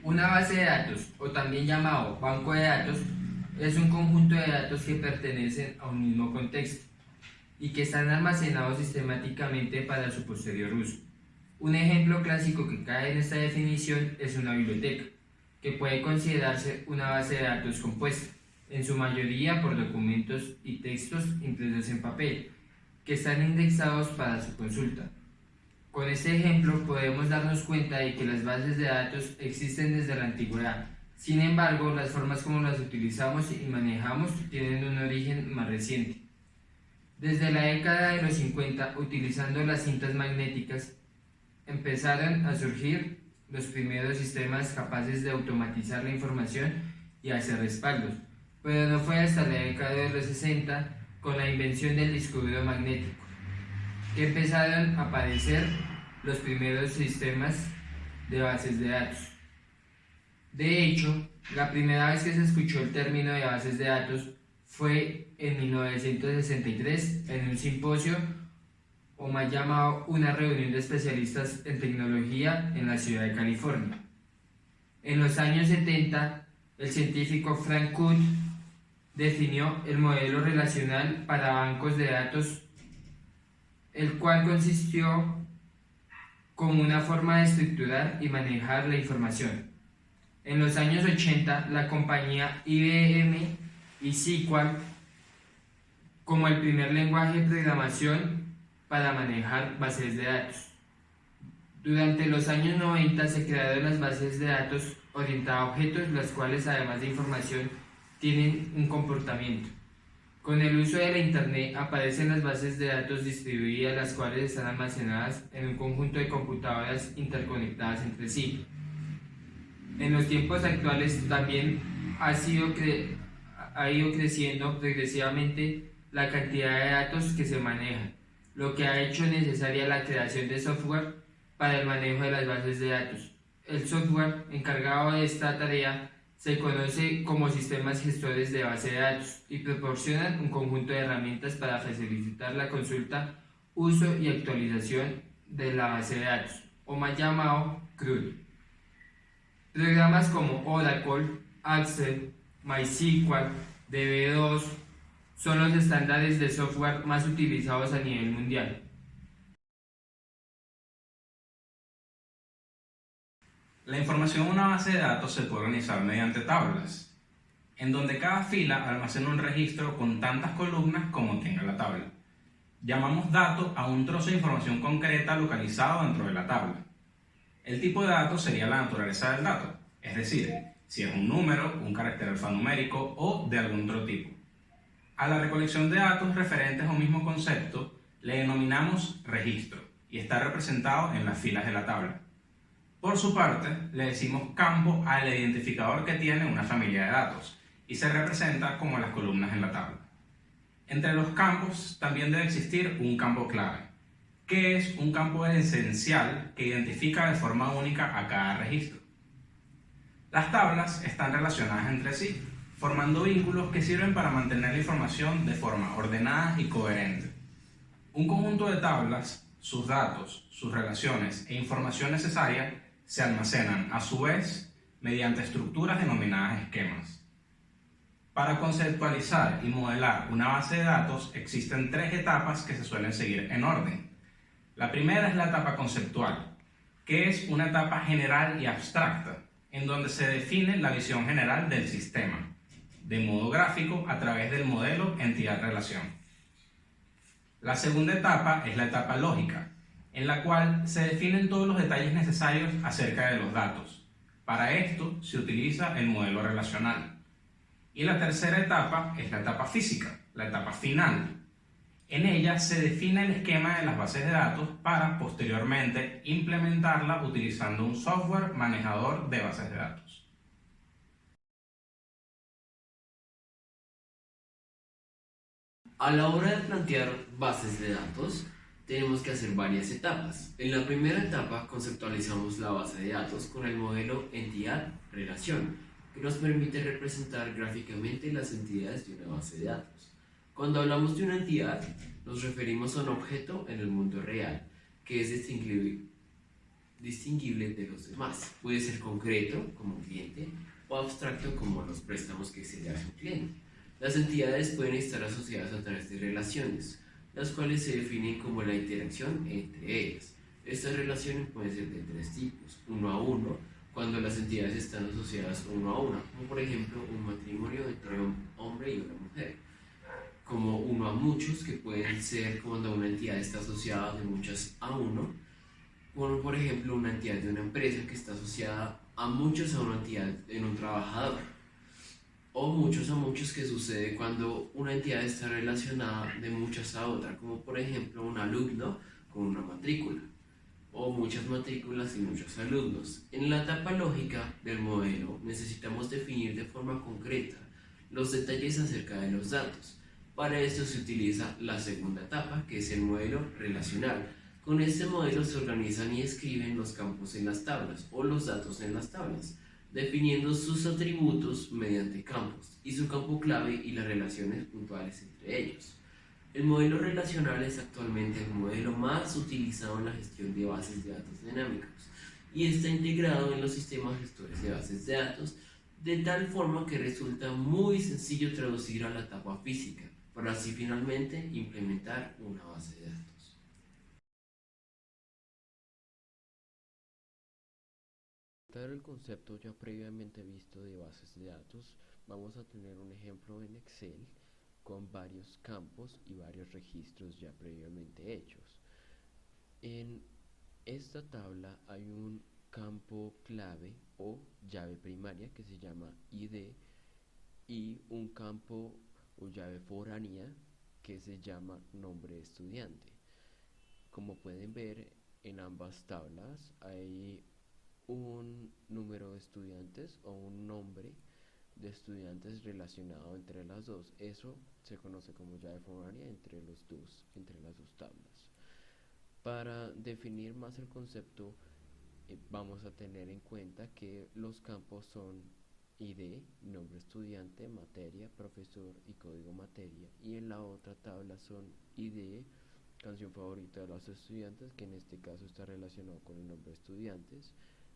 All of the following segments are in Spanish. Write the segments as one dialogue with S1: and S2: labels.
S1: Una base de datos, o también llamado banco de datos, es un conjunto de datos que pertenecen a un mismo contexto y que están almacenados sistemáticamente para su posterior uso. Un ejemplo clásico que cae en esta definición es una biblioteca, que puede considerarse una base de datos compuesta, en su mayoría por documentos y textos impresos en papel, que están indexados para su consulta. Con este ejemplo podemos darnos cuenta de que las bases de datos existen desde la antigüedad. Sin embargo, las formas como las utilizamos y manejamos tienen un origen más reciente. Desde la década de los 50, utilizando las cintas magnéticas, empezaron a surgir los primeros sistemas capaces de automatizar la información y hacer respaldos, pero no fue hasta la década de los 60, con la invención del disco duro magnético, que empezaron a aparecer los primeros sistemas de bases de datos. De hecho, la primera vez que se escuchó el término de bases de datos fue en 1963 en un simposio, o más llamado una reunión de especialistas en tecnología en la ciudad de California. En los años 70, el científico Frank Kuhn definió el modelo relacional para bancos de datos, el cual consistió como una forma de estructurar y manejar la información. En los años 80, la compañía IBM y SQL como el primer lenguaje de programación para manejar bases de datos. Durante los años 90 se crearon las bases de datos orientadas a objetos, las cuales además de información tienen un comportamiento. Con el uso de la Internet aparecen las bases de datos distribuidas, las cuales están almacenadas en un conjunto de computadoras interconectadas entre sí. En los tiempos actuales también ha ido creciendo progresivamente la cantidad de datos que se manejan, lo que ha hecho necesaria la creación de software para el manejo de las bases de datos. El software encargado de esta tarea se conoce como sistemas gestores de base de datos y proporcionan un conjunto de herramientas para facilitar la consulta, uso y actualización de la base de datos, o más llamado CRUD. Programas como Oracle, Access, MySQL, DB2 son los estándares de software más utilizados a nivel mundial.
S2: La información en una base de datos se puede organizar mediante tablas, en donde cada fila almacena un registro con tantas columnas como tenga la tabla. Llamamos dato a un trozo de información concreta localizado dentro de la tabla. El tipo de dato sería la naturaleza del dato, es decir, si es un número, un carácter alfanumérico o de algún otro tipo. A la recolección de datos referentes a un mismo concepto le denominamos registro y está representado en las filas de la tabla. Por su parte, le decimos campo al identificador que tiene una familia de datos y se representa como las columnas en la tabla. Entre los campos también debe existir un campo clave, que es un campo esencial que identifica de forma única a cada registro. Las tablas están relacionadas entre sí, formando vínculos que sirven para mantener la información de forma ordenada y coherente. Un conjunto de tablas, sus datos, sus relaciones e información necesaria se almacenan a su vez mediante estructuras denominadas esquemas. Para conceptualizar y modelar una base de datos existen tres etapas que se suelen seguir en orden. La primera es la etapa conceptual, que es una etapa general y abstracta, en donde se define la visión general del sistema, de modo gráfico a través del modelo entidad-relación. La segunda etapa es la etapa lógica, en la cual se definen todos los detalles necesarios acerca de los datos. Para esto se utiliza el modelo relacional. Y la tercera etapa es la etapa física, la etapa final. En ella se define el esquema de las bases de datos para posteriormente implementarla utilizando un software manejador de bases de datos.
S3: A la hora de plantear bases de datos, tenemos que hacer varias etapas. En la primera etapa conceptualizamos la base de datos con el modelo entidad-relación, que nos permite representar gráficamente las entidades de una base de datos. Cuando hablamos de una entidad, nos referimos a un objeto en el mundo real, que es distinguible de los demás. Puede ser concreto, como un cliente, o abstracto, como los préstamos que se le hace a un cliente. Las entidades pueden estar asociadas a través de relaciones, las cuales se definen como la interacción entre ellas. Estas relaciones pueden ser de tres tipos: uno a uno, cuando las entidades están asociadas uno a una, como por ejemplo un matrimonio entre un hombre y una mujer; como uno a muchos, que pueden ser cuando una entidad está asociada de muchas a uno, como por ejemplo una entidad de una empresa que está asociada a muchos a una entidad en un trabajador; o muchos a muchos, que sucede cuando una entidad está relacionada de muchas a otra, como por ejemplo un alumno con una matrícula, o muchas matrículas y muchos alumnos. En la etapa lógica del modelo necesitamos definir de forma concreta los detalles acerca de los datos. Para esto se utiliza la segunda etapa, que es el modelo relacional. Con este modelo se organizan y escriben los campos en las tablas o los datos en las tablas, definiendo sus atributos mediante campos y su campo clave y las relaciones puntuales entre ellos. El modelo relacional es actualmente el modelo más utilizado en la gestión de bases de datos dinámicos y está integrado en los sistemas gestores de bases de datos, de tal forma que resulta muy sencillo traducir a la etapa física para así finalmente implementar una base de datos.
S4: Para el concepto ya previamente visto de bases de datos, vamos a tener un ejemplo en Excel con varios campos y varios registros ya previamente hechos. En esta tabla hay un campo clave o llave primaria que se llama ID y un campo o llave foránea que se llama nombre de estudiante. Como pueden ver, en ambas tablas hay un número de estudiantes o un nombre de estudiantes relacionado entre las dos. Eso se conoce como llave foránea entre las dos tablas. Para definir más el concepto, vamos a tener en cuenta que los campos son ID, nombre estudiante, materia, profesor y código materia, y en la otra tabla son ID, canción favorita de los estudiantes, que en este caso está relacionado con el nombre de estudiantes,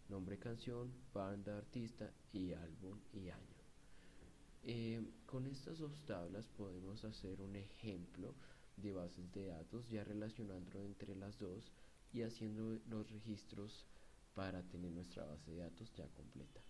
S4: nombre canción, banda, artista y álbum y año. Con estas dos tablas podemos hacer un ejemplo de bases de datos ya relacionando entre las dos y haciendo los registros para tener nuestra base de datos ya completa.